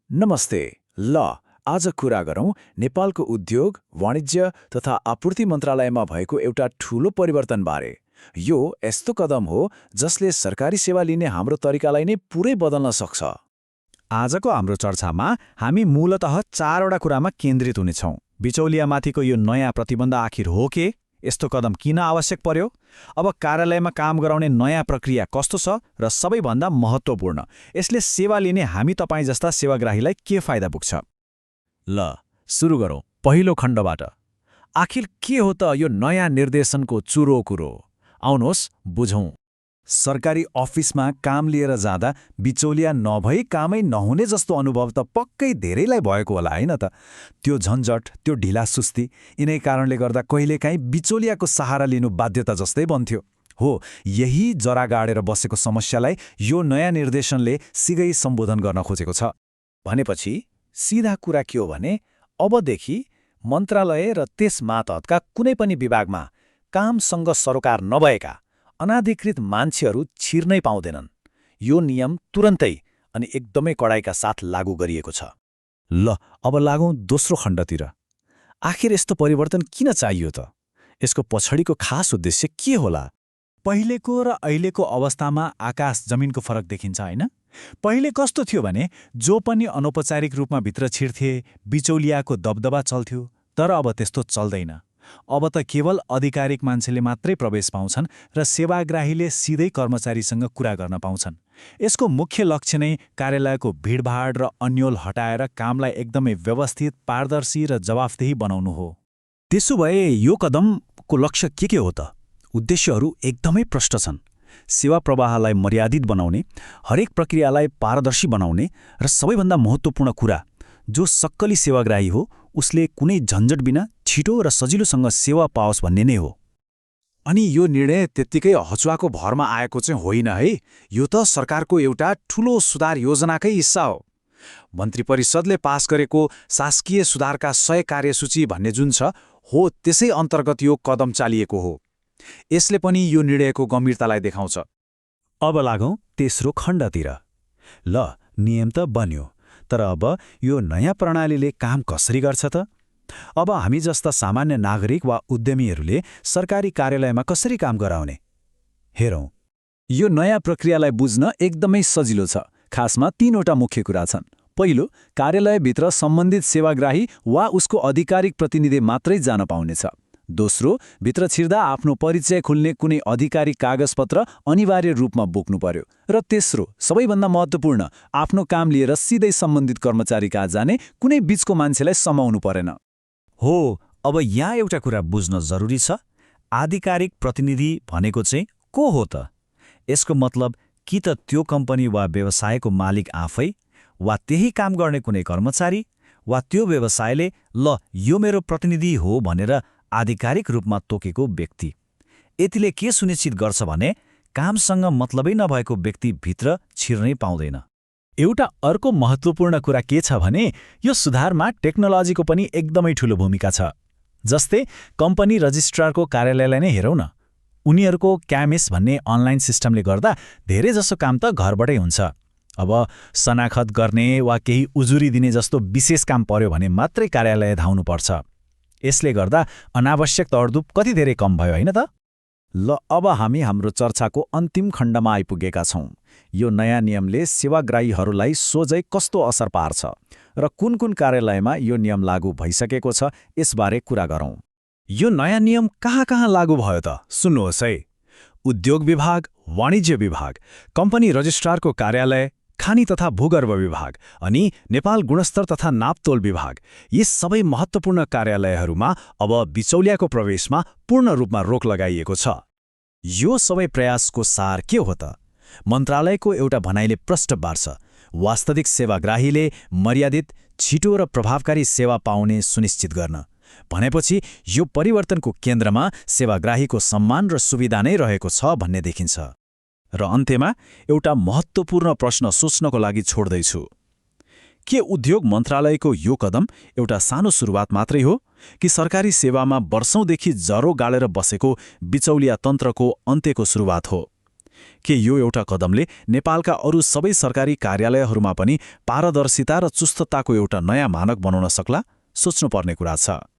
नमस्ते। ल आज कुरा गरौँ नेपालको उद्योग, वाणिज्य तथा आपूर्ति मन्त्रालयमा भएको एउटा ठूलो परिवर्तनबारे। यो यस्तो कदम हो जसले सरकारी सेवा लिने हाम्रो तरिकालाई नै पुरै बदल्न सक्छ। आजको हाम्रो चर्चामा हामी मूलतः चारवटा कुरामा केन्द्रित हुनेछौँ। बिचौलियामाथिको यो नयाँ प्रतिबन्ध आखिर हो के? यस्तो कदम किन आवश्यक पर्यो? अब कार्यालयमा काम गराउने नयाँ प्रक्रिया कस्तो छ? र सबैभन्दा महत्त्वपूर्ण, यसले सेवा लिने हामी तपाईँ जस्ता सेवाग्राहीलाई के फाइदा पुग्छ? ल सुरु गरौँ पहिलो खण्डबाट। आखिर के हो त यो नयाँ निर्देशनको चुरो कुरो? आउनुहोस् बुझौँ। सरकारी अफिसमा काम लिएर जाँदा बिचौलिया नभई कामै नहुने जस्तो अनुभव त पक्कै धेरैलाई भएको होला हैन त? त्यो झन्झट, त्यो ढिलासुस्ती, यिनै कारणले गर्दा कहिलेकाहीँ बिचौलियाको सहारा लिनु बाध्यता जस्तै बन्थ्यो। हो, यही जरा गाडेर बसेको समस्यालाई यो नयाँ निर्देशनले सिधै सम्बोधन गर्न खोजेको छ। भनेपछि सिधा कुरा के हो भने अबदेखि मन्त्रालय र त्यस मातहतका कुनै पनि विभागमा कामसँग सरोकार नभएका अनाधिकृत मान्छेहरू छिर्नै पाउँदैनन्। यो नियम तुरन्तै अनि एकदमै कडाइका साथ लागू गरिएको छ। ल अब लागौँ दोस्रो खण्डतिर। आखिर यस्तो परिवर्तन किन चाहियो त? यसको पछाडिको खास उद्देश्य के होला? पहिलेको र अहिलेको अवस्थामा आकाश जमिनको फरक देखिन्छ हैन? पहिले कस्तो थियो भने जो पनि अनौपचारिक रूपमा भित्र छिर्थे, बिचौलियाको दबदबा चल्थ्यो। तर अब त्यस्तो चल्दैन। अब त केवल आधिकारिक मान्छेले मात्रै प्रवेश पाउँछन् र सेवाग्राहीले सिधै कर्मचारीसँग कुरा गर्न पाउँछन्। यसको मुख्य लक्ष्य नै कार्यालयको भिडभाड र अन्योल हटाएर कामलाई एकदमै व्यवस्थित, पारदर्शी र जवाफदेही बनाउनु हो। त्यसो भए यो कदमको लक्ष्य के हो त? उद्देश्यहरू एकदमै प्रष्ट छन्। सेवा प्रवाहलाई मर्यादित बनाउने, हरेक प्रक्रियालाई पारदर्शी बनाउने र सबैभन्दा महत्त्वपूर्ण कुरा, जो सक्कली सेवाग्राही हो उसले कुनै झन्झट बिना छिटो र सजिलोसँग सेवा पाओस् भन्ने नै हो। अनि यो निर्णय त्यत्तिकै हचुवाको भरमा आएको चाहिँ होइन है। यो त सरकारको एउटा ठूलो सुधार योजनाकै हिस्सा हो। मन्त्री परिषदले पास गरेको शासकीय सुधारका 100 कार्यसूची भन्ने जुन छ हो, त्यसै अन्तर्गत यो कदम चालिएको हो। यसले पनि यो निर्णयको गम्भीरतालाई देखाउँछ। अब लागौँ तेस्रो खण्डतिर। ल नियम त बन्यो, तर अब यो नयाँ प्रणालीले काम कसरी गर्छ त? अब हामी जस्ता सामान्य नागरिक वा उद्यमीहरूले सरकारी कार्यालयमा कसरी काम गराउने? हेरौँ। यो नयाँ प्रक्रियालाई बुझ्न एकदमै सजिलो छ। खासमा 3वटा मुख्य कुरा छन्। पहिलो, कार्यालयभित्र सम्बन्धित सेवाग्राही वा उसको आधिकारिक प्रतिनिधि मात्रै जान पाउनेछ। दोस्रो, भित्र छिर्दा आफ्नो परिचय खुल्ने कुनै आधिकारिक कागजपत्र अनिवार्य रूपमा बोक्नु पर्यो। र तेस्रो, सबैभन्दा महत्त्वपूर्ण, आफ्नो काम लिएर सिधै सम्बन्धित कर्मचारी कहाँ जाने कुनै बीचको मान्छेलाई समाउनु परेन। हो, अब यहाँ एउटा कुरा बुझ्न जरुरी छ। आधिकारिक प्रतिनिधि भनेको चाहिँ को हो त? यसको मतलब कि त त्यो कम्पनी वा व्यवसायको मालिक आफै, वा त्यही काम गर्ने कुनै कर्मचारी, वा त्यो व्यवसायले ल यो मेरो प्रतिनिधि हो भनेर आधिकारिक रूपमा तोकेको व्यक्ति। यतिले के सुनिश्चित गर्छ भने कामसँग मतलबै नभएको व्यक्ति भित्र छिर्नै पाउँदैन। एउटा अर्को महत्त्वपूर्ण कुरा के छ भने यो सुधारमा टेक्नोलोजीको पनि एकदमै ठूलो भूमिका छ। जस्तै कम्पनी रजिस्ट्रारको कार्यालयलाई नै हेरौँ न। उनीहरूको क्यामेस भन्ने अनलाइन सिस्टमले गर्दा धेरैजसो काम त घरबाटै हुन्छ। अब शनाखत गर्ने वा केही उजुरी दिने जस्तो विशेष काम पर्यो भने मात्रै कार्यालय धाउनुपर्छ। यसले गर्दा अनावश्यक तडदुप कति धेरै कम भयो होइन त? ल अब हामी हाम्रो चर्चाको अन्तिम खण्डमा आइपुगेका छौँ। यो नयाँ नियमले सेवाग्राहीहरूलाई सोझै कस्तो असर पार्छ र कुन कुन कार्यालयमा यो नियम लागू भइसकेको छ यसबारे कुरा गरौँ। यो नयाँ नियम कहाँ कहाँ लागू भयो त? सुन्नुहोस् है। उद्योग विभाग, वाणिज्य विभाग, कम्पनी रजिस्ट्रारको कार्यालय, खानी तथा भूगर्भ विभाग अनि नेपाल गुणस्तर तथा नापतोल विभाग, यी सबै महत्त्वपूर्ण कार्यालयहरूमा अब बिचौलियाको प्रवेशमा पूर्ण रूपमा रोक लगाइएको छ। यो सबै प्रयासको सार के हो त? मन्त्रालयको एउटा भनाइले प्रष्ट पार्छ। वास्तविक सेवाग्राहीले मर्यादित, छिटो र प्रभावकारी सेवा पाउने सुनिश्चित गर्न। भनेपछि यो परिवर्तनको केन्द्रमा सेवाग्राहीको सम्मान र सुविधा नै रहेको छ भन्ने देखिन्छ। र अन्त्यमा एउटा महत्त्वपूर्ण प्रश्न सोच्नको लागि छोड्दैछु। के उद्योग मन्त्रालयको यो कदम एउटा सानो सुरुवात मात्रै हो, कि सरकारी सेवामा वर्षौंदेखि जरो गाडेर बसेको बिचौलिया तन्त्रको अन्त्यको सुरुवात हो? के यो एउटा कदमले नेपालका अरू सबै सरकारी कार्यालयहरूमा पनि पारदर्शिता र चुस्तताको एउटा नयाँ मानक बनाउन सक्ला? सोच्नुपर्ने कुरा छ।